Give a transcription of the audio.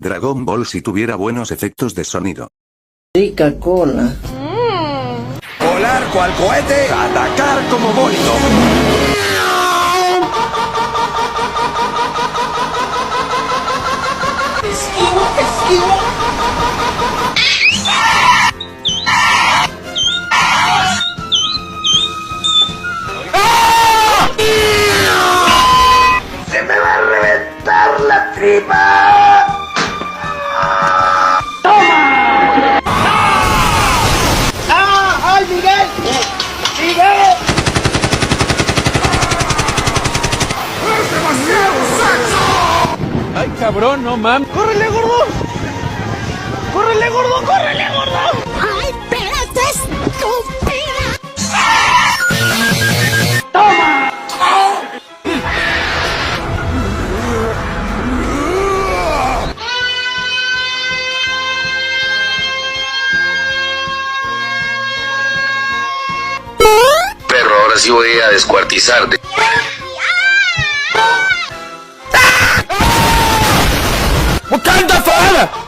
Dragon Ball si tuviera buenos efectos de sonido. Rica cola. Volar cual cohete, atacar como bólido. ¡Se me va a reventar la tripa! ¡Toma! ¡Ah! ¡Ay, Miguel! ¡Miguel! ¡Es demasiado sexo! ¡Ay, cabrón, no mames! ¡Córrele, gordo! ¡Córrele, gordo! ¡Córrele, gordo! ¡Ay, espérate, estúpida! ¡Toma! Perro, ahora sí voy a descuartizarte. ¡Wakanda forever!